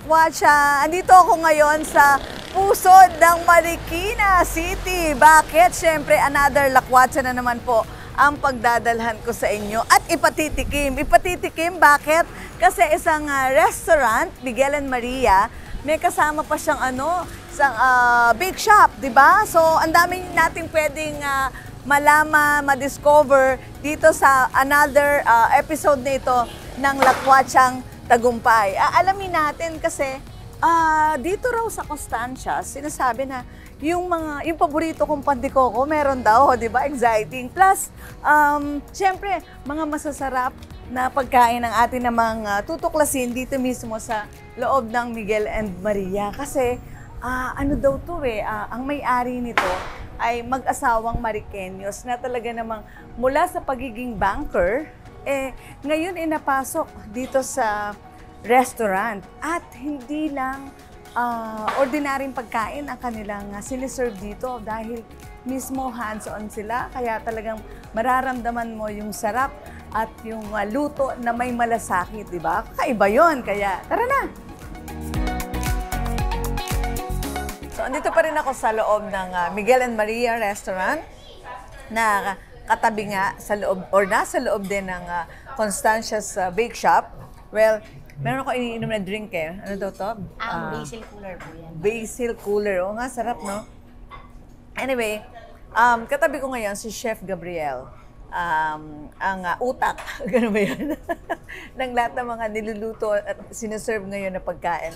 Lakwatsa. Andito ako ngayon sa pusod ng Marikina City. Bakit? Siyempre, another Lakwatsa na naman po ang pagdadalhan ko sa inyo at ipatitikim. Ipatitikim, bakit? Kasi isang restaurant, Miguel and Maria, may kasama pa siyang isang bake shop, di ba? So, ang dami natin pwedeng malaman, madiscover dito sa another episode na ito ng Lakwatsang Tagumpay. Alamin natin kasi dito raw sa Constancia, sinasabi na yung paborito kong pandikoko, meron daw, di ba? Exciting. Plus, siyempre, mga masasarap na pagkain ng ating namang tutuklasin dito mismo sa loob ng Miguel and Maria. Kasi, ano daw to ang may-ari nito ay mag-asawang Mariqueños na talaga namang mula sa pagiging banker, ngayon napasok dito sa restaurant at hindi lang ordinaryong pagkain ang kanilang siniserve dito dahil mismo hands-on sila, kaya talagang mararamdaman mo yung sarap at yung luto na may malasakit, di ba? Kakaiba yun, kaya tara na! So, andito pa rin ako sa loob ng Miguel and Maria Restaurant na katabi nga sa loob, or nasa loob din ng Constancia's Bake Shop. Well, meron ako iniinom na drink Ano daw to? Basil cooler po yan. Basil cooler. O nga, sarap, no? Anyway, katabi ko ngayon si Chef Gabriel. Ang utak, gano'n ba yun? ng lahat ng mga niluluto at sinaserve ngayon na pagkain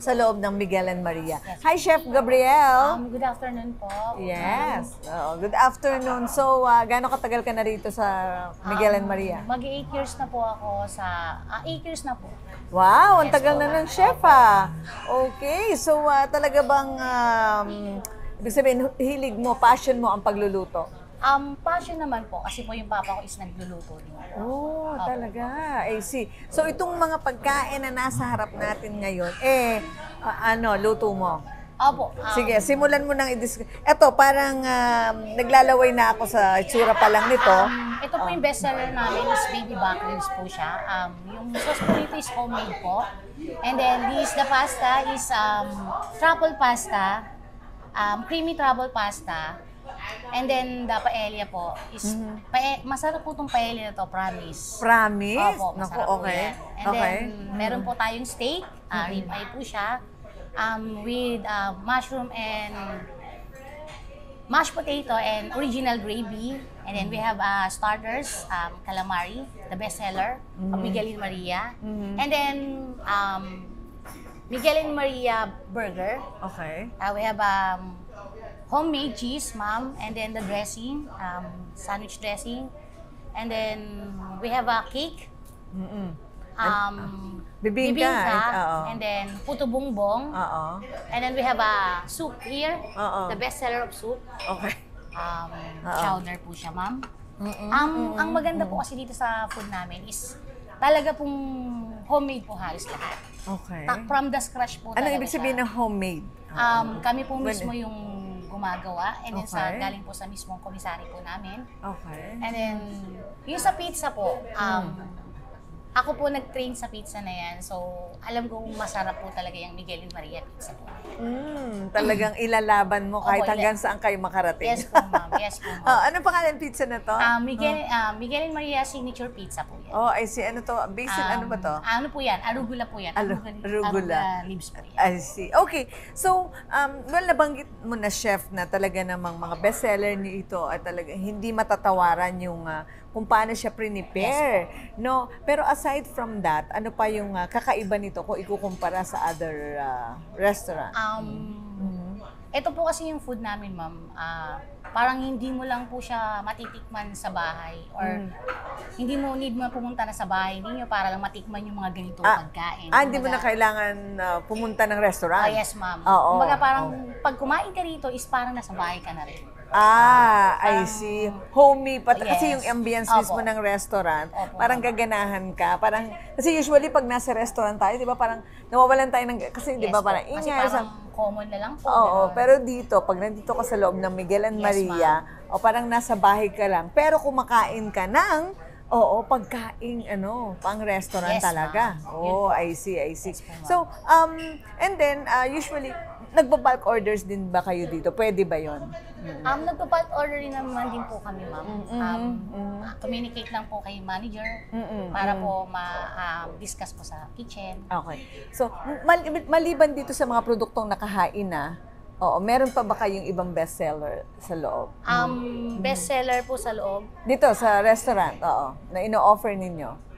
sa loob ng Miguel and Maria. Yes. Hi, Chef Gabriel! Good afternoon po. Yes. Good afternoon. So, gaano katagal ka na rito sa Miguel and Maria? Mag-8 years na po ako sa... 8 years na po. Wow, ang Yes, tagal po. na ng chef Okay, so talaga bang, ibig sabihin, hilig mo, passion mo ang pagluluto? Passion naman po kasi po yung papa ko is nagluluto din. Oh, talaga. I see. So, itong mga pagkain na nasa harap natin ngayon, luto mo? Opo. Sige, simulan mo nang i-discuss. Eto, parang naglalaway na ako sa itsura pa lang nito. Ito po yung bestseller namin is baby back ribs po siya. Yung sauce po nito is homemade po. And then the pasta is truffle pasta, creamy truffle pasta. And then the paella po is masarap po itong paella na to, promise. Promise? Opo, masarap po yan. And then meron po tayong steak, rib eye po siya, with mushroom and mashed potato and original gravy. And then we have starters, calamari, the best seller of Miguel and Maria. And then Miguel and Maria burger. Okay. We have homemade cheese, ma'am, and then the dressing, sandwich dressing. And then we have a cake. Bibingka. And then puto bongbong. And then we have a soup here, the best seller of soup. Okay. Chowder po siya, ma'am. Ang maganda po kasi dito sa food namin is talaga pong homemade po halos lahat. Okay. From the scratch po talaga Ano ibig sabihin ng homemade? Kami po mismo yung gumagawa, and then Okay. galing po sa mismong komisari po namin. Okay. And then, yung sa pizza po, ako po nag-train sa pizza na yan, so alam ko masarap po talaga yung Miguel and Maria pizza po. Talagang ilalaban mo kahit Opo, hanggang saan kayo makarating. Yes po, ma'am. Yes po, ma'am. Anong pangalan pizza na to? Miguel and Maria signature pizza po yan. Oh, I see. Ano to? Basil, ano ba to? Ano po yan? Arugula po yan. Arugula. Leaves po yan. I see. Okay. So, well, nabanggit mo na, chef, na talaga namang mga bestseller niyo ito at talaga hindi matatawaran yung kung paano siya prepare. Yes, No? Pero aside from that, ano pa yung kakaiba nito kung ikukumpara sa other restaurant? Ito po kasi yung food namin, ma'am. Parang hindi mo lang po siya matitikman sa bahay or hindi mo need mo pumunta na sa bahay ninyo para lang matikman yung mga ganitong pagkain. Hindi mo na kailangan pumunta ng restaurant? Yes, ma'am. Oo. Kumbaga parang pag kumain ka rito is parang nasa bahay ka na rin. I see. Homey, kasi Yes. yung ambience Opo. mismo ng restaurant, Opo. parang gaganahan ka. Parang, kasi usually pag nasa restaurant tayo, di ba, parang nawawalan tayo ng, kasi di ba, po. parang Kasi ingay. parang common na lang po. Oo, ganun. pero dito, pag nandito ka sa loob ng Miguel and Yes, Maria, o parang nasa bahay ka lang, pero kumakain ka ng Oo, pagkaing pang restaurant Yes, talaga. ma'am. Oh, Yun po. I see, I see. Yes po, ma'am. So, and then, usually, nagba-bulk orders din ba kayo dito? Pwede ba yon? Nagpa-bulk order rin naman din po kami, ma'am. Communicate lang po kay manager para po ma-discuss po sa kitchen. Okay. So, maliban dito sa mga produktong nakahain na, oo, meron pa ba kayong ibang bestseller sa loob? Bestseller po sa loob. Dito, sa restaurant, oo, na ino-offer ninyo.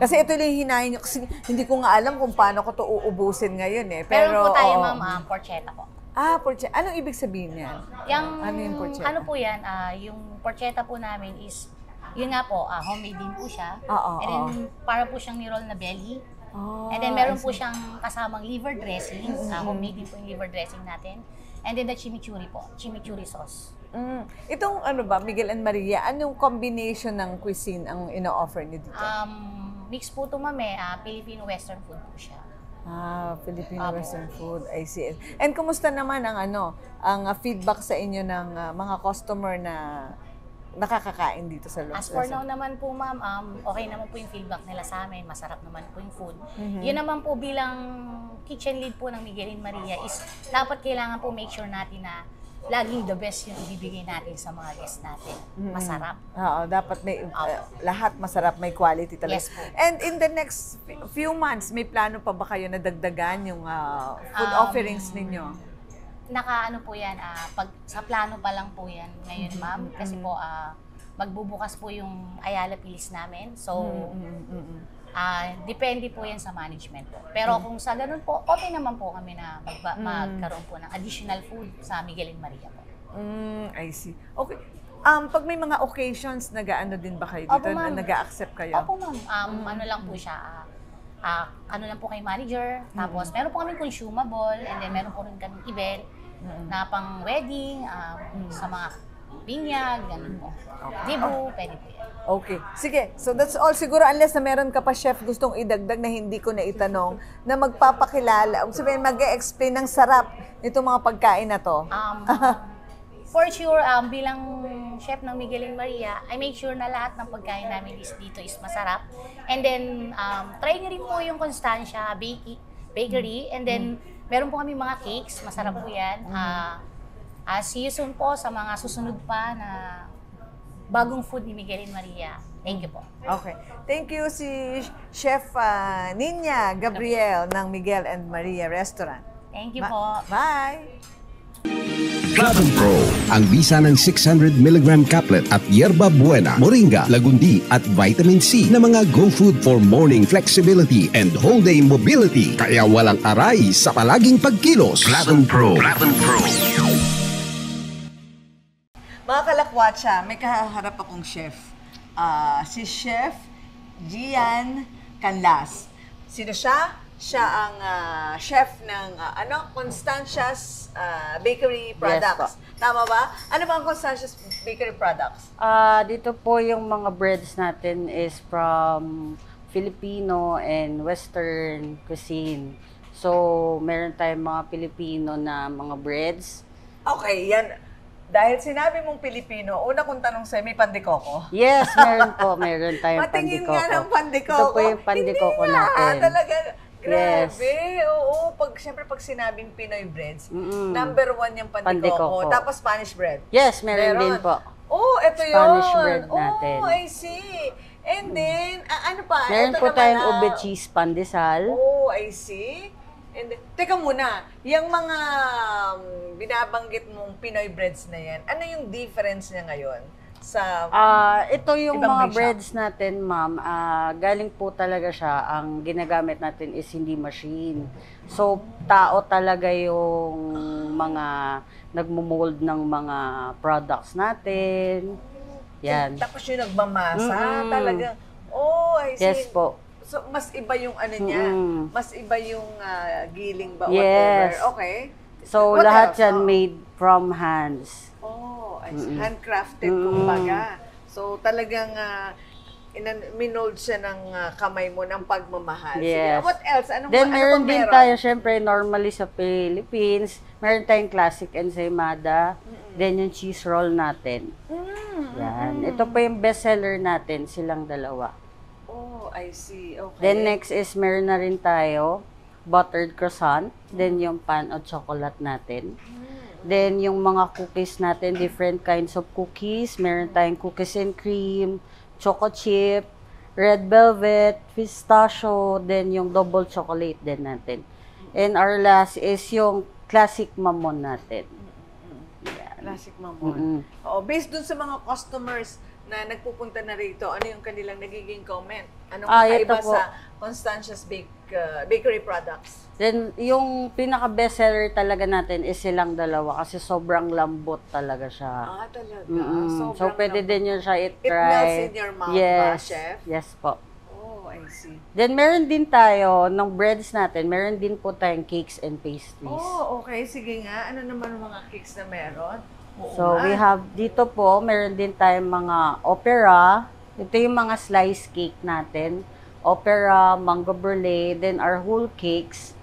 Kasi ito yung hinahin nyo. Kasi hindi ko nga alam kung paano ko ito uubusin ngayon eh. Meron po tayo, oo. ma'am, porchetta po. Porchetta. Anong ibig sabihin yan? Ano yung porchetta? Ano po yan, yung porchetta po namin is, yun nga po, homemade din po siya. And then, para po siyang ni-roll na belly. And then, meron po siyang kasamang liver dressing. Homemade din po yung liver dressing natin. And then, the chimichurri po, chimichurri sauce. Itong Miguel and Maria, anong combination ng cuisine ang ino-offer niyo dito? Mix po ito, ma'am, Filipino Western food po siya. Filipino Western food, I see. And kumusta naman ang feedback sa inyo ng mga customer na nakakakain dito sa As for now naman po, ma'am, okay naman po yung feedback nila sa amin. Masarap naman po yung food. Yun naman po bilang kitchen lead po ng Miguel and Maria is dapat kailangan po make sure natin na laging the best yung ibibigay natin sa mga guests natin. Masarap. Oo, dapat may lahat masarap, may quality talaga. Yes po. And in the next few months, may plano pa ba kayo na dagdagan yung food offerings ninyo? Nakaano po yan, sa plano pa lang po yan ngayon, ma'am. Kasi po, magbubukas po yung Ayala Pilis namin. So, depende po yan sa management po. Pero kung sa ganun po, okay naman po kami na magkaroon po ng additional food sa Miguel and Maria po. I see. Okay. Pag may mga occasions, nag-ano din ba kayo dito? Opo, ma'am. Nag-a-accept kayo? Opo, ma'am. Ano lang po siya, ano lang po kay manager. Tapos, meron po kami consumable, and then meron po rin kami event na pang wedding, sa mga binyag, ganun po. Dibu, pwede po yan. Okay. Sige. So that's all. Siguro unless na meron ka pa, chef, gustong idagdag na hindi ko na itanong, na magpapakilala, sabihin, mag-e-explain ng sarap nitong mga pagkain na to. For sure, bilang chef ng Miguel and Maria, I make sure na lahat ng pagkain namin dito is masarap. And then, try nyo rin po yung Constancia Bakery. And then, meron po kami mga cakes. Masarap po yan. See you soon po sa mga susunod pa na bagong food ni Miguel and Maria. Thank you po. Okay. Thank you si Chef Ninya Gabriel ng Miguel and Maria Restaurant. Thank you po. Bye! Platinum Pro, ang bisa ng 600mg caplet at yerba buena, moringa, lagundi at vitamin C na mga go food for morning flexibility and whole day mobility. Kaya walang aray sa palaging pagkilos. Platinum Pro. Platinum Pro. Mga kalakwatsa, may kaharap akong chef. Si Chef Gian Canlas. Sino siya? Siya ang chef ng Constancia's Bakery Products. Tama ba? Ano ba ang Constancia's Bakery Products? Dito po yung mga breads natin is from Filipino and Western cuisine. So, meron tayong mga Filipino na mga breads. Okay, yan. Dahil sinabi mong Pilipino, una kong tanong sa'yo, may pandikoko? Yes, meron po. Meron tayong Matingin pandikoko. nga ng pandikoko. Ito po yung pandikoko Hindi natin. Talaga. Yes. Grabe. Oo. Siyempre, pag sinabing Pinoy breads, number one yung pandikoko. Pandikoko. Tapos Spanish bread. Yes, meron din po. Oh, ito yun. Spanish bread natin. Oh, I see. And then, ano pa? Meron Ito po naman, tayong ube cheese pandesal. Oh, I see. And then, teka muna, yung mga binabanggit mong Pinoy breads na yan, ano yung difference niya ngayon sa Ito yung ibang mga bake shop? breads natin, ma'am. Galing po talaga siya. Ang ginagamit natin is hindi machine. So, tao talaga yung mga nagmo-mold ng mga products natin. Yan. Tapos yung nagmamasa, talagang, oh, I see. Yes po. So, mas iba yung ano niya, mas iba yung giling ba, Yes. whatever. Okay. So, What lahat else? yan made from hands. Oh, I see. Handcrafted, kumbaga. So, talagang minold siya ng kamay mo ng pagmamahal. Yes. Sige, what else? Then, ano meron pang din tayo, syempre, normally sa Philippines, meron tayong classic ensaymada Then yung cheese roll natin. Yan. Ito po yung bestseller natin, silang dalawa. Oh, I see. Okay. Then next is meron na rin tayo, buttered croissant. Then yung pan o chocolate natin. Then yung mga cookies natin, different kinds of cookies. Meron tayong cookies and cream, choco chip, red velvet, pistachio, then yung double chocolate din natin. And our last is yung classic mamon natin. Classic mamon. Oo, based dun sa mga customers na nagpupunta na rito, ano yung kanilang nagiging comment? Anong kakaiba ito po. sa Constantia's Bakery products? Then, yung pinaka-bestseller talaga natin is silang dalawa kasi sobrang lambot talaga siya. Ah, talaga? So, pwede din yun siya It i-try. melts in your mouth ba, chef? Yes po. Oh, I see. Then, meron din tayo, ng breads natin, meron din po tayong cakes and pastries. Oh, okay. Sige nga. Ano naman ang mga cakes na meron? Oo So, nga. we have dito po, meron din tayong mga opera. Ito yung mga slice cake natin. Opera, mango brulee. Then, our whole cakes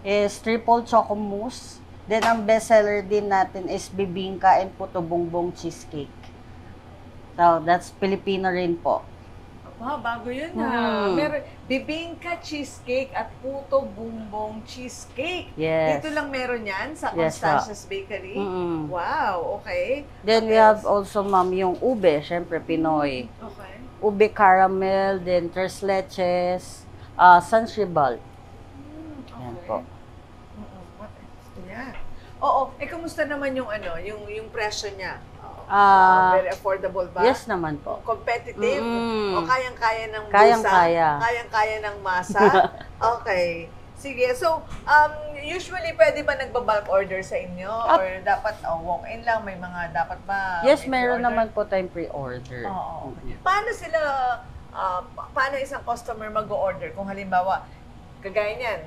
is triple choco mousse. Then, ang bestseller din natin is bibingka and puto bongbong cheesecake. So, that's Filipino rin po. Wow, bago yun ha. Meron bibingka cheesecake at puto bumbong cheesecake. Yes. Dito lang meron yan sa Yes, Constantia's Bakery. Wow, okay. Then, we have also, ma'am, yung ube. Syempre, Pinoy. Okay. Ube caramel, then tres leches, sansribal. Yan po. What else? Yeah. Oo, kamusta naman yung ano, yung presyo niya? Very affordable ba? Yes naman po. Competitive? O kayang-kaya ng busa? Kayang-kaya. Kayang-kaya ng masa? Okay. Sige. So, usually pwede ba nagba-bulk order sa inyo? Or dapat walk-in lang? May mga dapat ba? Yes, may meron pre-order? naman po tayong pre-order. Oo. Paano sila, paano isang customer mag-order? Kung halimbawa, kagaya niyan,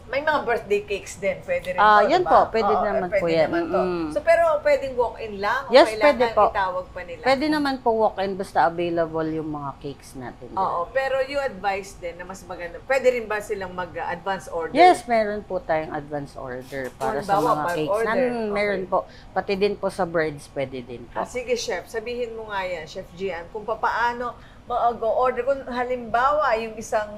may mga birthday cakes din. Pwede rin to, Yan diba? po. Pwede naman po yan. To. So, pero pwedeng walk-in lang? O Yes, kailangan pwede po. itawag pa nila? Pwede naman po walk-in basta available yung mga cakes natin. Oo, pero you advise din na mas maganda. Pwede rin ba silang mag-advance order? Yes, meron po tayong advance order para sa Halimbawa, mga bulk cakes. order. Meron po. Pati din po sa breads, pwede din po. Sige, Chef. Sabihin mo nga yan, Chef Gian, kung paano mag-order. Kung halimbawa, yung isang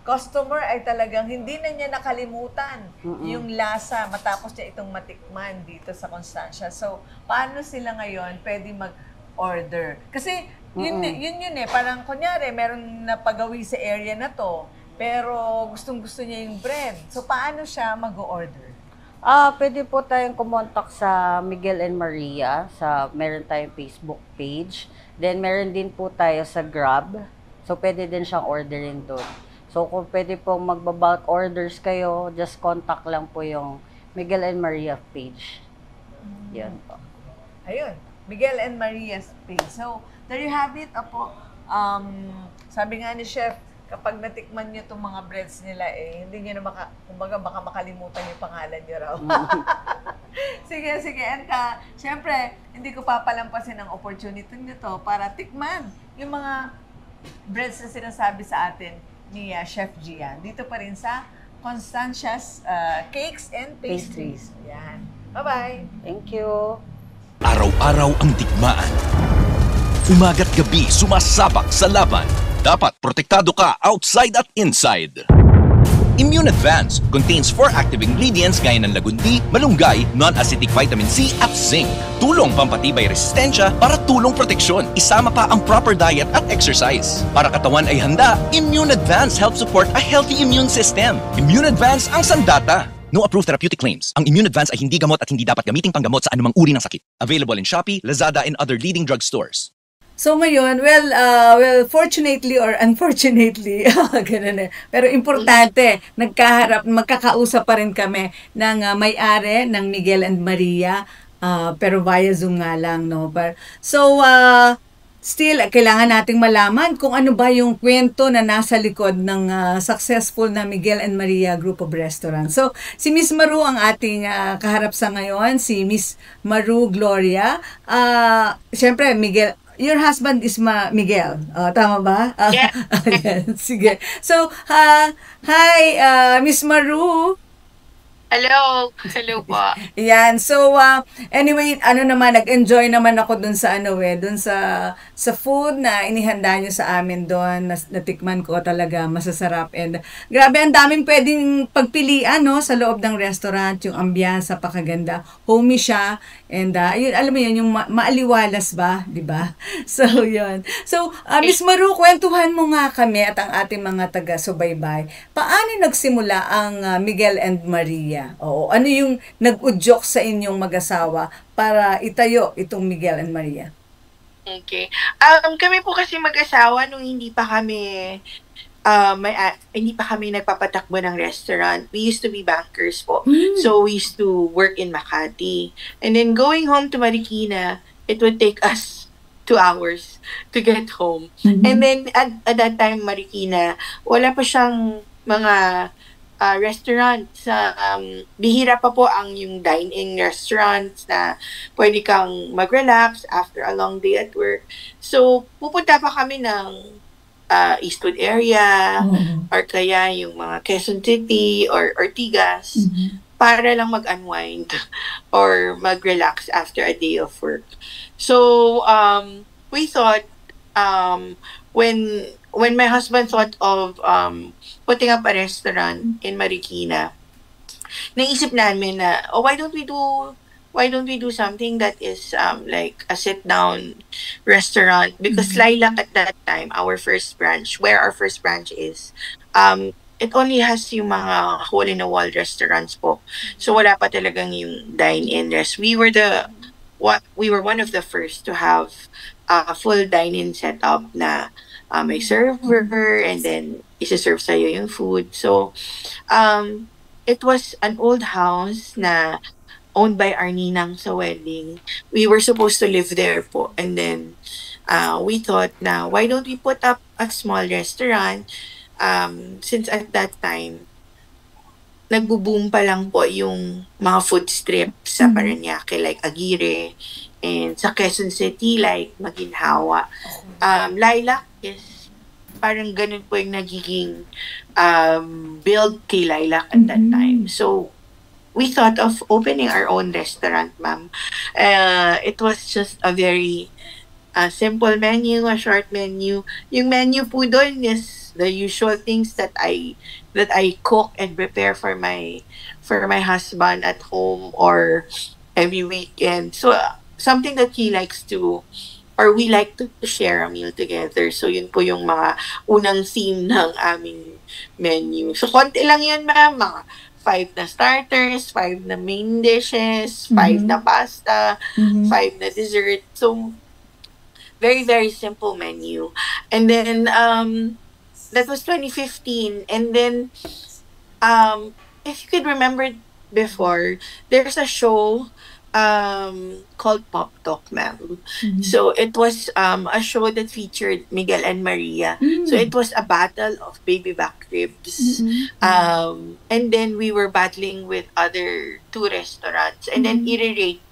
customer ay talagang hindi na niya nakalimutan yung lasa matapos niya itong matikman dito sa Constancia. So, paano sila ngayon pwede mag-order? Kasi yun eh, parang kunyari, meron na pagawi sa area na to, pero gustong-gusto niya yung bread. So, paano siya mag-order? Pwede po tayong kumontak sa Miguel and Maria. Meron tayong Facebook page. Then, meron din po tayo sa Grab. So, pwede din siyang orderin doon. So, kung pwede pong magbabulk orders kayo, just contact lang po yung Miguel and Maria page. Yan po. Ayun, Miguel and Maria's page. So, there you have it, Apo. Sabi nga ni Chef, kapag natikman niyo itong mga breads nila, hindi niyo na kumbaga baka makalimutan yung pangalan niyo raw. Sige. And syempre, hindi ko papalampasin ang opportunity nito para tikman yung mga breads na sinasabi sa atin ni Chef Gian. Dito pa rin sa Constancia's Cakes and Pastries. Yan. Bye-bye! Thank you. Araw-araw ang digmaan. Umaga't gabi sumasabak sa laban. Dapat protektado ka outside at inside. Immune Advance contains 4 active ingredients gaya ng lagundi, malunggay, non-acidic vitamin C at zinc. Tulong pampatibay resistensya para tulong proteksyon. Isama pa ang proper diet at exercise. Para katawan ay handa, Immune Advance helps support a healthy immune system. Immune Advance ang sandata. No approved therapeutic claims. Ang Immune Advance ay hindi gamot at hindi dapat gamiting panggamot sa anumang uri ng sakit. Available in Shopee, Lazada, and other leading drugstores. So ngayon, well, fortunately or unfortunately, ganun eh. Pero importante, magkakausap pa rin kami ng may-ari ng Miguel and Maria, pero via Zoom nga lang, no? So, still, kailangan nating malaman kung ano ba yung kwento na nasa likod ng successful na Miguel and Maria Group of Restaurants. So, si Miss Maru ang ating kaharap sa ngayon, si Miss Maru Gloria. Siyempre, Miguel, your husband is Miguel. Tama ba? Yeah. Sige. So, hi, Miss Maru. Hello! Hello po. Yan. So, anyway, nag-enjoy naman ako dun sa dun sa food na inihanda nyo sa amin doon. Natikman ko talaga, masasarap. And grabe, ang daming pwedeng pagpilian, no, sa loob ng restaurant. Yung ambiance, pakaganda. Homey siya. And, yun, alam mo yun, yung maaliwalas ba? Di ba? So, yun. So, Miss Maru, kwentuhan mo nga kami at ang ating mga taga-subaybay. Paano nagsimula ang Miguel and Maria? Oo. Ano yung nag-udyok sa inyong mag-asawa para itayo itong Miguel and Maria? Okay. Kami po kasi mag-asawa nung hindi pa kami nagpapatakbo ng restaurant. We used to be bankers po. So we used to work in Makati. And then going home to Marikina, it would take us 2 hours to get home. And then at that time, Marikina, wala pa siyang mga restaurant sa bihira pa po ang yung dine-in restaurants na pwede kang mag-relax after a long day at work. So, pupunta pa kami ng Eastwood area or kaya yung mga Quezon City or Ortigas para lang mag-unwind or mag-relax after a day of work. So, we thought when my husband thought of putting up a restaurant in Marikina, naisip namin na, why don't we do something that is like a sit-down restaurant? Because Lilac at that time, our first branch is, it only has yung mga hole-in-the-wall restaurants po. So wala pa talagang yung dine-in rest. We were one of the first to have a full dine-in setup na may server and then isa-serve sa'yo yung food. So, it was an old house na owned by our ninang sa wedding. We were supposed to live there po. And then, we thought na, why don't we put up a small restaurant? Since at that time, nagbo-boom pa lang po yung mga food strips sa Parañaque, like Aguirre, and sa Quezon City, like Maginhawa. Lilac is parang ganun po yung nagiging build kay Lilac at that time. So, we thought of opening our own restaurant, ma'am. It was just a very simple menu, a short menu. Yung menu po doon is the usual things that I cook and prepare for my husband at home or every weekend. So, something that he likes to, or we like to share a meal together. So, yun po yung mga unang theme ng aming menu. So, konti lang yan, ma'am. Mga 5 na starters, 5 na main dishes, 5 na pasta, 5 na dessert. So, very, very simple menu. And then, that was 2015. And then, if you could remember before, there's a show called Pop Talk, ma'am. So it was a show that featured Miguel and Maria. So it was a battle of baby back ribs. And then we were battling with other 2 restaurants. And then i-rate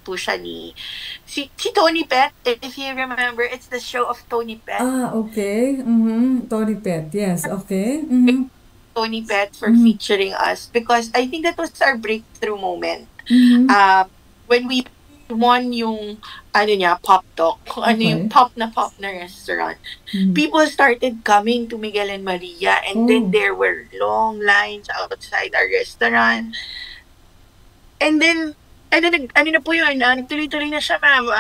po siya ni si Tony Pet. If you remember, it's the show of Tony Pet. Okay. Tony Pet, yes. Okay. Tony Pet for featuring us because I think that was our breakthrough moment. When we won yung Pop Talk, yung pop na restaurant, people started coming to Miguel and Maria and then there were long lines outside our restaurant. And then po yun, nagtuloy-tuloy na siya, ma'am.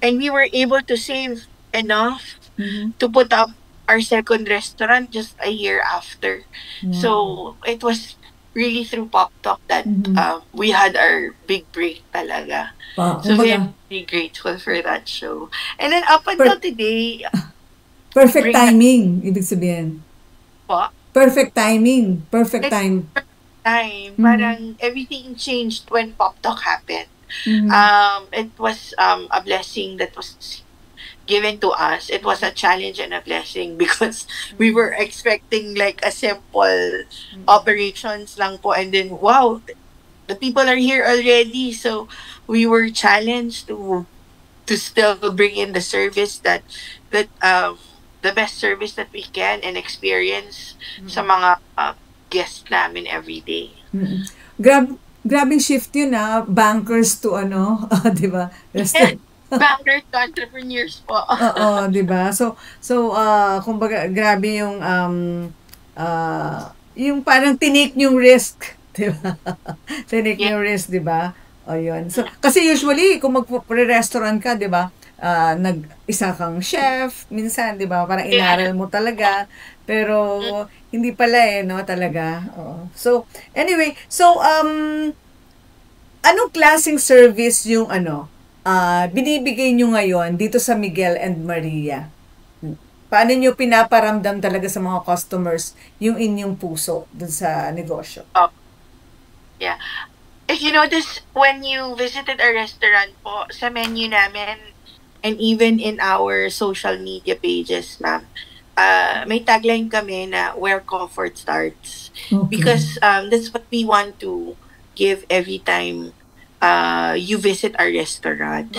And we were able to save enough to put up our second restaurant just a year after. So, it was really through Pop Talk that we had our big break talaga. So, very grateful for that show. And then, up until today... Perfect timing, ibig sabihin. Po? Perfect timing. Perfect time. Parang everything changed when Pop Talk happened. It was a blessing that was given to us. It was a challenge and a blessing because we were expecting like a simple operations lang po, and then wow, the people are here already. So we were challenged to still bring in the service that the best service that we can and experience sa mga guest namin every day. Mm. Grabing shift yun bankers to di ba? Bankers, entrepreneurs po. Oo, di ba? Kumbaga, grabe yung parang tinake yung risk, di ba? Tinake yung risk, di ba? O yun. So, kasi usually, kung magre-restaurant ka, di ba? Isa kang chef, minsan, di ba? Parang inaral mo talaga. Pero, hindi pala no? Talaga. Oo. So, anyway, anong klaseng service yung binibigay nyo ngayon dito sa Miguel and Maria? Paano nyo pinaparamdam talaga sa mga customers yung inyong puso dun sa negosyo? Yeah. If you notice, when you visited our restaurant po, sa menu namin, and even in our social media pages, ma'am, may tagline kami na where comfort starts. Okay. Because that's what we want to give every time you visit our restaurant.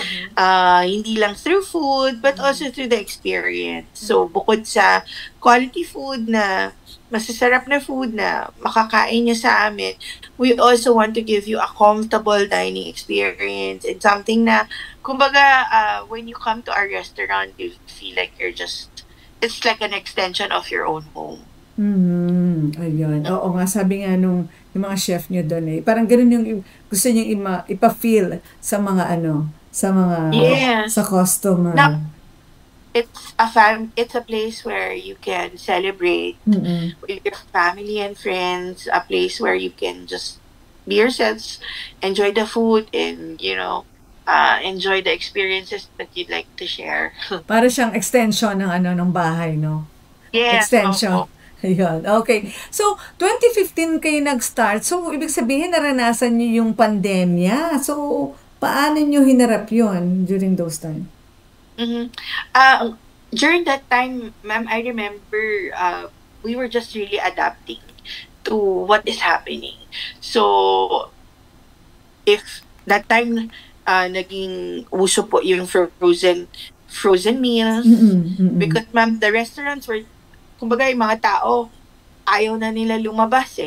Hindi lang through food, but also through the experience. So, bukod sa quality food na masasarap na food na makakain nyo sa amin, we also want to give you a comfortable dining experience and something na, kumbaga, when you come to our restaurant, you feel like it's like an extension of your own home. Ayun. Oo nga, sabi nga yung mga chef nyo doon parang ganun yung gusto nyo ipa-feel sa mga sa customer. Now, it's a place where you can celebrate with your family and friends, a place where you can just be yourselves, enjoy the food, and enjoy the experiences that you'd like to share. Para siyang extension ng bahay, no? Yes. Extension. Ayun. Okay. So, 2015 kayo nag-start. So, ibig sabihin, naranasan niyo yung pandemya. So, paano niyo hinarap yun during those time? During that time, ma'am, I remember we were just really adapting to what is happening. So, if that time naging uso po yung frozen meals, because ma'am, the restaurants were, kumbaga yung mga tao, ayaw na nila lumabas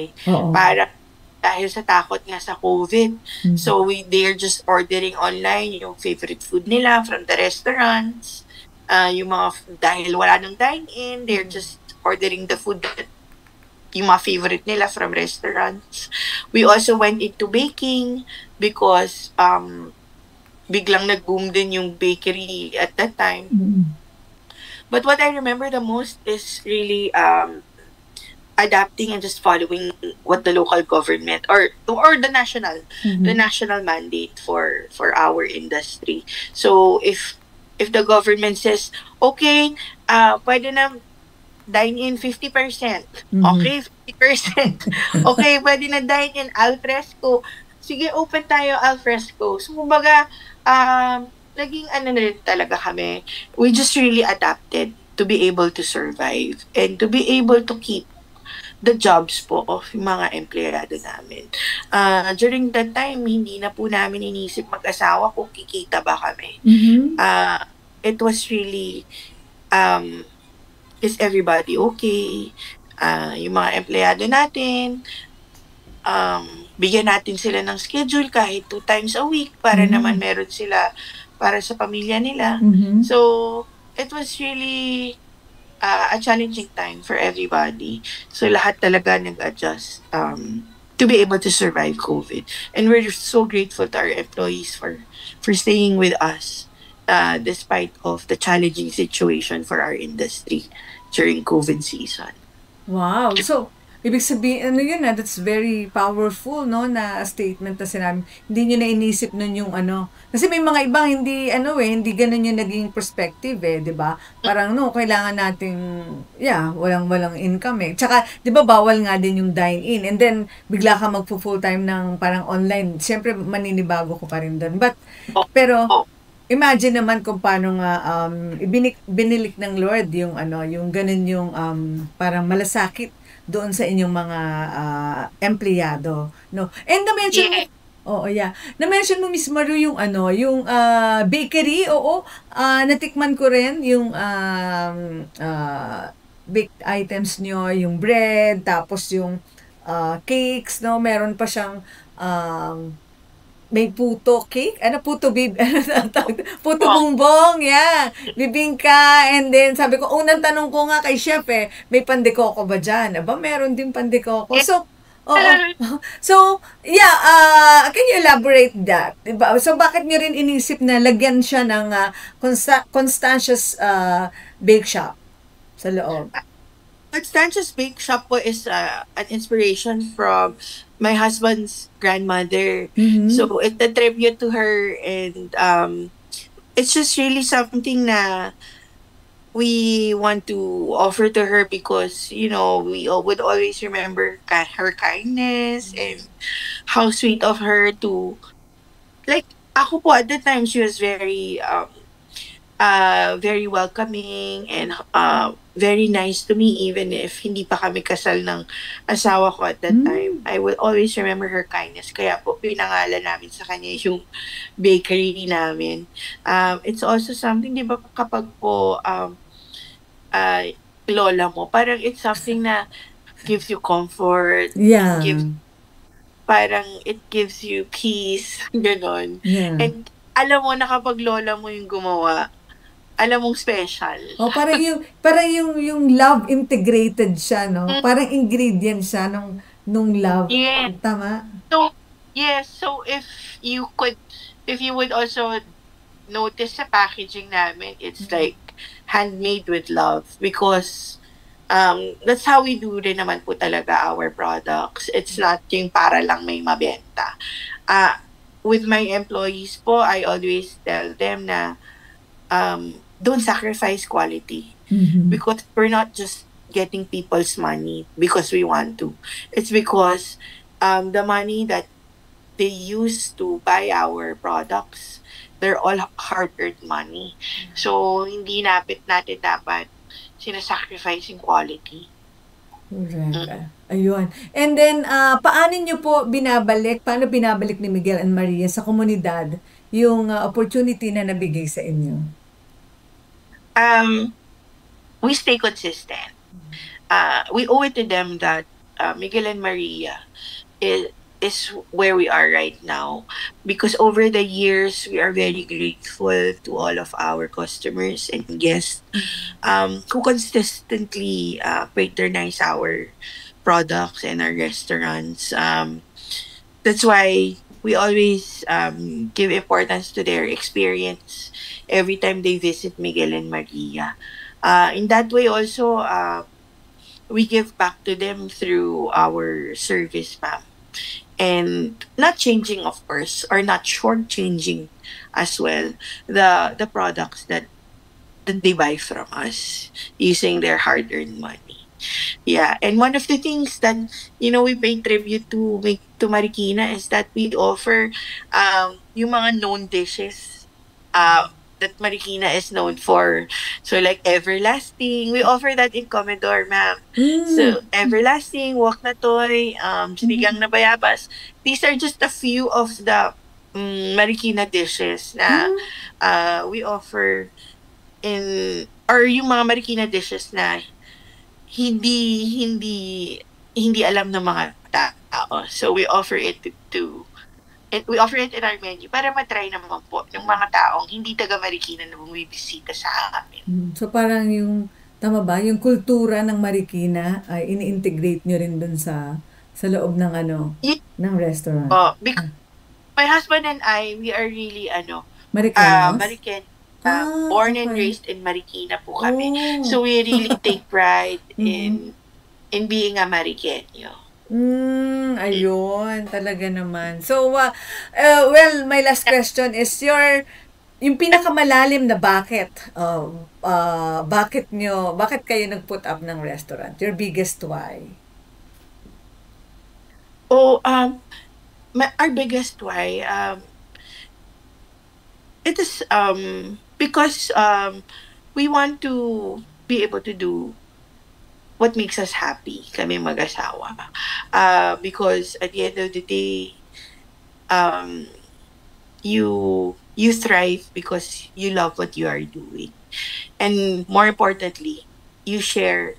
para dahil sa takot nga sa COVID. So they're just ordering online yung favorite food nila from the restaurants. Yung mga, dahil wala nang dine-in, they're just ordering the food that yung mga favorite nila from restaurants. We also went into baking because biglang nag-boom din yung bakery at that time. But what I remember the most is really adapting and just following what the local government or the national mandate for our industry. So if the government says, okay, pwede na dine in 50%. Okay, 50%. Okay, pwede na dine in al fresco. Sige, open tayo al fresco. So kumbaga, naging na rin talaga kami. We just really adapted to be able to survive and to be able to keep the jobs po of mga empleyado namin. During that time, hindi na po namin inisip mag-asawa kung kikita ba kami. It was really, is everybody okay? Yung mga empleyado natin, bigyan natin sila ng schedule kahit 2 times a week para naman meron sila para sa pamilya nila. So, it was really a challenging time for everybody. So, lahat talaga nag-adjust to be able to survive COVID. And we're so grateful to our employees for staying with us despite of the challenging situation for our industry during COVID season. Wow! So, ibig sabihin, that's very powerful, no, na statement na sinabi. Hindi nyo na inisip nun yung Kasi may mga ibang hindi, hindi ganun yung naging perspective, di ba? Parang, kailangan nating, walang income, Tsaka, di ba, bawal nga din yung dine-in. And then, bigla ka magpo-full time ng parang online. Siyempre, maninibago ko pa rin doon. Pero, imagine naman kung paano nga binilik ng Lord yung yung ganun yung parang malasakit doon sa inyong mga empleyado, no? And na-mention mo, na-mention mo, Miss Maru, yung yung bakery, natikman ko rin yung baked items nyo, yung bread, tapos yung cakes, no? Meron pa siyang may puto cake, puto puto bongbong, yeah, bibingka, and then sabi ko, unang tanong ko nga kay chef may pandekoko ba dyan? Aba, meron din pandekoko. So, oo. So, yeah, can you elaborate that? Diba? So, bakit nyo rin inisip na lagyan siya ng Constantius Bake Shop sa loob? Constantius Bake Shop po is an inspiration from my husband's grandmother. So, it's a tribute to her, and it's just really something na we want to offer to her because, we would always remember her kindness and how sweet of her to, like, ako po at the time, she was very welcoming and very nice to me, even if hindi pa kami kasal ng asawa ko at that time. I will always remember her kindness. Kaya po, pinangalan namin sa kanya yung bakery namin. It's also something, di ba, kapag po lola mo, parang it's something na gives you comfort. Yeah. Parang it gives you peace. Ganon. Yeah. And alam mo na kapag lola mo yung gumawa, alam mong special. Oh, parang yung love integrated siya, no? Parang ingredient siya nung love. Yeah. Tama? So, yes. So, if you would also notice sa packaging namin, it's like handmade with love because that's how we do rin naman po talaga our products. It's not yung para lang may mabenta. With my employees po, I always tell them na don't sacrifice quality because we're not just getting people's money because we want to. It's because the money that they use to buy our products, they're all hard-earned money. So, hindi natin dapat sinasacrifice yung quality. Correct. Ayun. And then, paano binabalik ni Miguel and Maria sa komunidad yung opportunity na nabigay sa inyo? We stay consistent. We owe it to them that Miguel and Maria is where we are right now because over the years we are very grateful to all of our customers and guests who consistently patronize our products and our restaurants. That's why we always give importance to their experience every time they visit Miguel and Maria. In that way also, we give back to them through our service, ma'am. And not changing, of course, or not shortchanging as well the products that they buy from us using their hard-earned money. Yeah, and one of the things that we pay tribute to Marikina is that we offer yung mga known dishes that Marikina is known for. So like Everlasting, we offer that in Commodore, ma'am. So Everlasting, Wok na Toy, Sinigang na Bayabas. These are just a few of the Marikina dishes na we offer or yung mga Marikina dishes na hindi alam ng mga tao. So we offer it we offer it in our menu para matry naman po ng mga taong hindi taga Marikina na bumibisita sa amin. So parang tama ba, yung kultura ng Marikina ay ini-integrate nyo rin dun sa loob ng ng restaurant. Because my husband and I, we are really Maricanos? Marican. Born and raised in Marikina po kami. So we really take pride in being a Mariqueño. Ayun, talaga naman. So, my last question is yung pinakamalalim na bakit kayo nag-put up ng restaurant? Your biggest why? Our biggest why, it is because we want to be able to do what makes us happy, kami mag-asawa. Because at the end of the day, you thrive because you love what you are doing. And more importantly, you share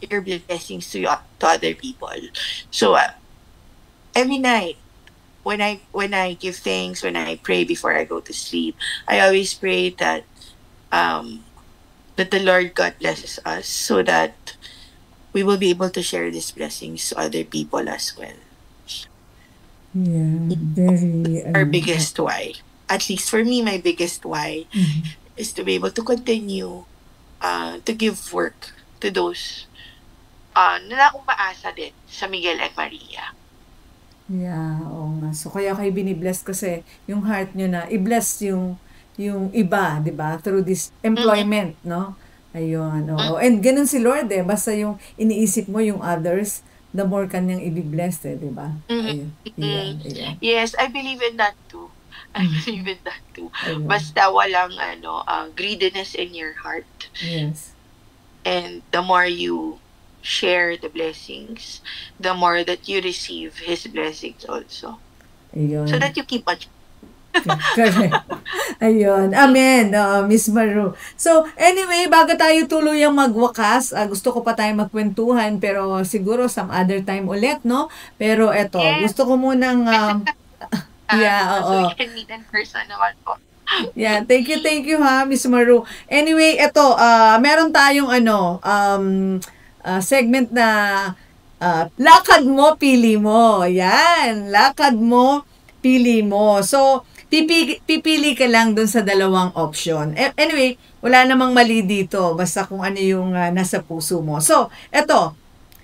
your blessings to other people. So every night, when I give thanks, when I pray before I go to sleep, I always pray that that the Lord God blesses us so that we will be able to share these blessings to other people as well. Yeah, very... Our biggest why, at least for me, my biggest why is to be able to continue to give work to those na umaasa din sa Miguel and Maria. Yeah, oo nga. So, kaya kayo binibless kasi yung heart nyo na i-bless yung iba, di ba? Through this employment, no? Ayun, oo. And ganun si Lord basta yung iniisip mo yung others, the more kanyang i-bless di ba? Ayun. Yeah. Yes, I believe in that too. I believe in that too. Ayun. Basta walang greediness in your heart. Yes. And the more you share the blessings, the more that you receive His blessings also. Ayun. So that you keep on. Correct. Ayun. Amen. Miss Maru. So, anyway, bago tayo tuluyang magwakas, gusto ko pa tayo magkwentuhan, pero siguro some other time ulit, no? Pero eto, gusto ko munang... yeah, oo. So you can meet in person naman po. Yeah, thank you ha, Miss Maru. Anyway, eto, meron tayong segment na lakad mo, pili mo. Yan, lakad mo, pili mo. So, pipili ka lang dun sa dalawang option. Anyway, wala namang mali dito. Basta kung ano yung nasa puso mo. So, eto,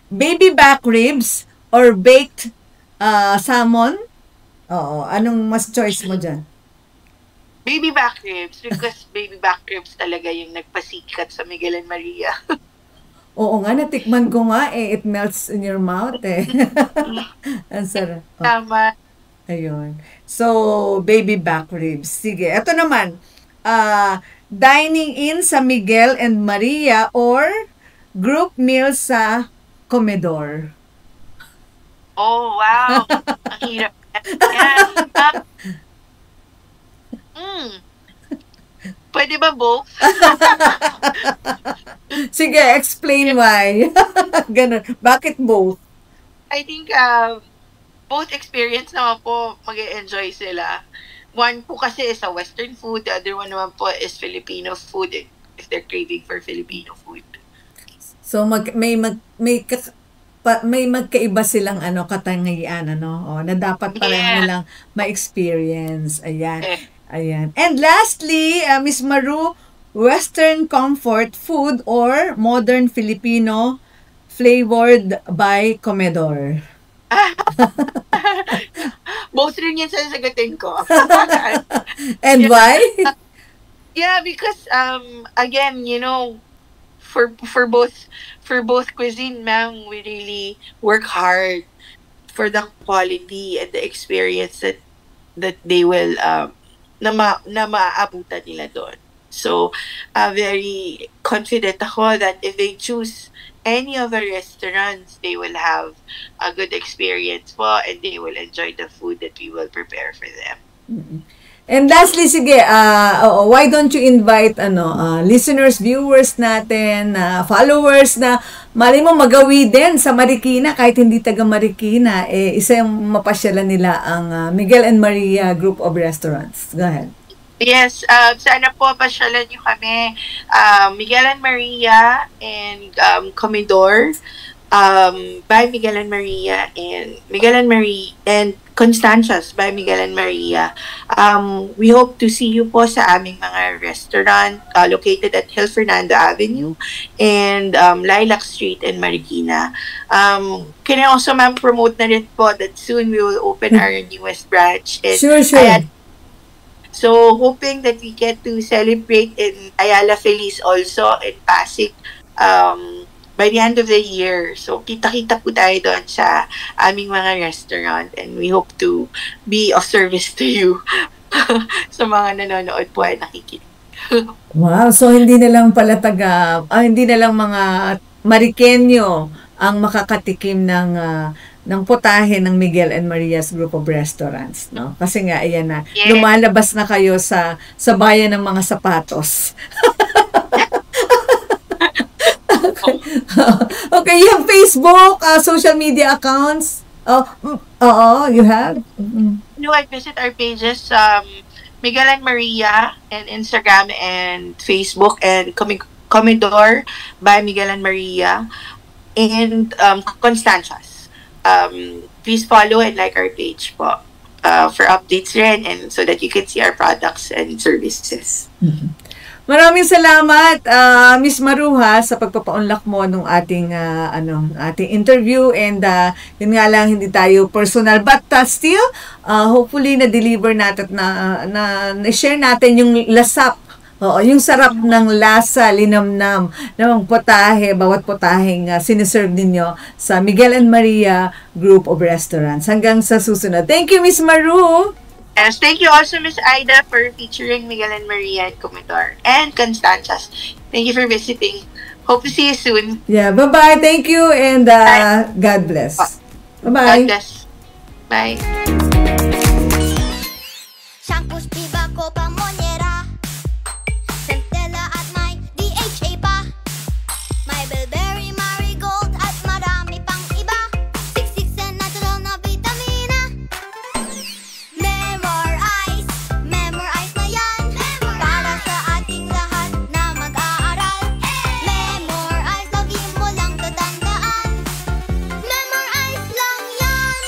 baby back ribs or baked salmon? Oo, anong mas choice mo dyan? Baby back ribs, because baby back ribs talaga yung nagpasikat sa Miguel and Maria. Oo nga, natikman ko nga it melts in your mouth Ang sarap. Tama. Ayun. So, baby back ribs. Sige, ito naman. Dining in sa Miguel and Maria or group meal sa Comedor? Oh, wow. Ang hirap. Pwede ba both? Sige, explain why. Ganun. Bakit both? I think both experience naman po mag-enjoy sila. One po kasi is a Western food, the other one naman po is Filipino food if they're craving for Filipino food. So may magkaiba silang katangian na dapat pareho nilang ma-experience. Ayan. Ayan. And lastly, Miss Maru, Western comfort food or modern Filipino flavored by Comedor? Both rin yan sasagutin ko. And why? Yeah, because again, for both cuisine, ma'am, we really work hard for the quality and the experience that they will na maaabutan nila doon. So, very confident ako that if they choose any of our restaurants, they will have a good experience po and they will enjoy the food that we will prepare for them. And lastly, sige, why don't you invite listeners, viewers natin, followers na mali mo magawi din sa Marikina, kahit hindi taga Marikina, isa yung mapasyalan nila ang Miguel and Maria Group of Restaurants. Go ahead. Yes, sana po pasyalan niyo kami, Miguel and Maria and Comedor, by Miguel and Maria and Constancia's by Miguel and Maria. We hope to see you po sa aming mga restaurant located at Hill Fernando Avenue and Lilac Street in Marikina. Can I also, ma'am, promote na rin po that soon we will open our newest branch. Sure. So, hoping that we get to celebrate in Ayala Feliz also in Pasig by the end of the year. So, kita-kita po tayo doon sa aming mga restaurant and we hope to be of service to you sa mga nanonood po ay nakikinig. Wow, so hindi na lang pala hindi na lang mga Marikenyo ang makakatikim ng putahe ng Miguel and Maria's Group of Restaurants, no? Kasi nga, ayan na, lumalabas na kayo sa bayan ng mga sapatos. Okay, you have Facebook, social media accounts. You have? No, I visit our pages, Miguel and Maria, and Instagram and Facebook, and Comedor by Miguel and Maria, and Constantias. Please follow and like our page po for updates rin, and so that you can see our products and services. Maraming salamat, Miss Maruha, sa pagpapaunlak mo nung ating interview, and yun nga lang, hindi tayo personal, but still hopefully na-deliver natin na-share natin yung lasap, yung sarap ng lasa, linamnam ng potahe, bawat potaheng siniserve ninyo sa Miguel and Maria Group of Restaurants. Hanggang sa susunod. Thank you, Miss Maru. Yes, thank you also, Miss Aida, for featuring Miguel and Maria and Comedor and Constanzas. Thank you for visiting. Hope to see you soon. Yeah, bye-bye. Thank you, and God bless. Bye-bye. God bless. Bye. Shampoos, Viva, Copa, Monera, Centella at may DHA pa, may Bilberry, Marigold at marami pang iba. Siksik sa natural na vitamina. Memorize na yan, para sa ating lahat na mag-aaral. Memorize, lagi mo lang tatandaan. Memorize lang yan.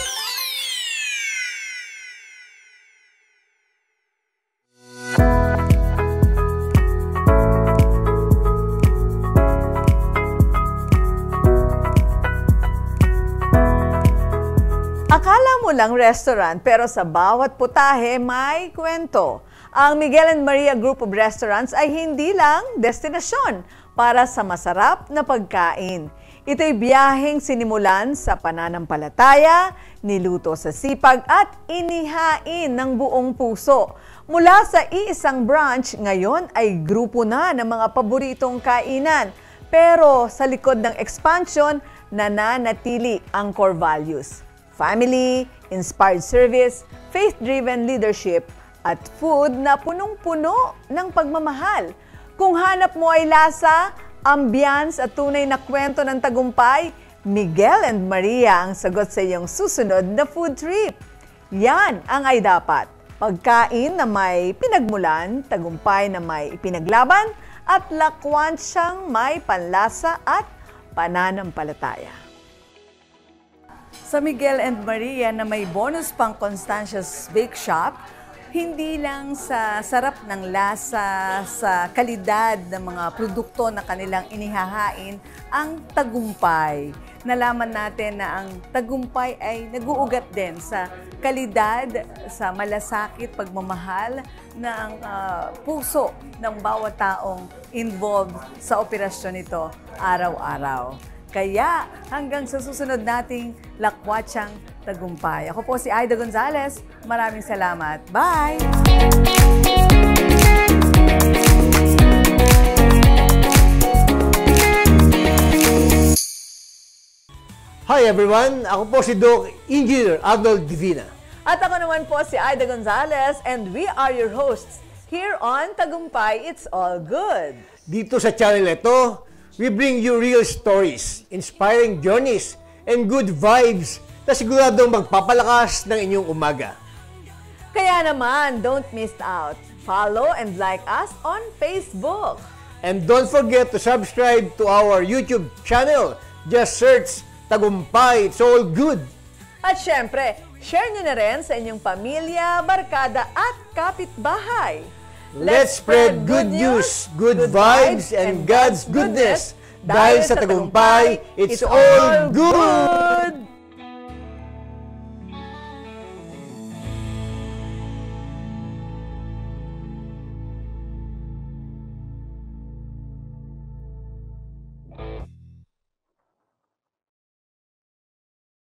Akala mo lang restaurant, pero sa bawat putahe may kwento. Ang Miguel and Maria Group of Restaurants ay hindi lang destinasyon para sa masarap na pagkain. Ito'y biyaheng sinimulan sa pananampalataya, niluto sa sipag at inihain ng buong puso. Mula sa iisang branch, ngayon ay grupo na ng mga paboritong kainan. Pero sa likod ng expansion, nananatili ang core values: family, inspired service, faith-driven leadership, at food na punong-puno ng pagmamahal. Kung hanap mo ay lasa, ambience at tunay na kwento ng tagumpay, Miguel and Maria ang sagot sa iyong susunod na food trip. Yan ang ay dapat: pagkain na may pinagmulan, tagumpay na may ipinaglaban, at lakwansyang may panlasa at pananampalataya. Sa Miguel and Maria na may bonus pang Constantia's Bake Shop, hindi lang sa sarap ng lasa, sa kalidad ng mga produkto na kanilang inihahain ang tagumpay. Nalaman natin na ang tagumpay ay nag-uugat din sa kalidad, sa malasakit, pagmamahal ng puso ng bawat taong involved sa operasyon nito araw-araw. Kaya hanggang sa susunod nating lakwatsang tagumpay. Ako po si Aida Gonzalez. Maraming salamat. Bye! Hi everyone! Ako po si Doc Engineer Arnold Divina. At ako naman po si Aida Gonzalez, and we are your hosts here on Tagumpay It's All Good. Dito sa channel ito, we bring you real stories, inspiring journeys, and good vibes na siguradong magpapalakas ng inyong umaga. Kaya naman, don't miss out. Follow and like us on Facebook. And don't forget to subscribe to our YouTube channel. Just search Tagumpay It's All Good. At syempre, share nyo na rin sa inyong pamilya, barkada at kapitbahay. Let's spread good news, good vibes, and God's goodness. Dahil sa Tagumpay, it's all good!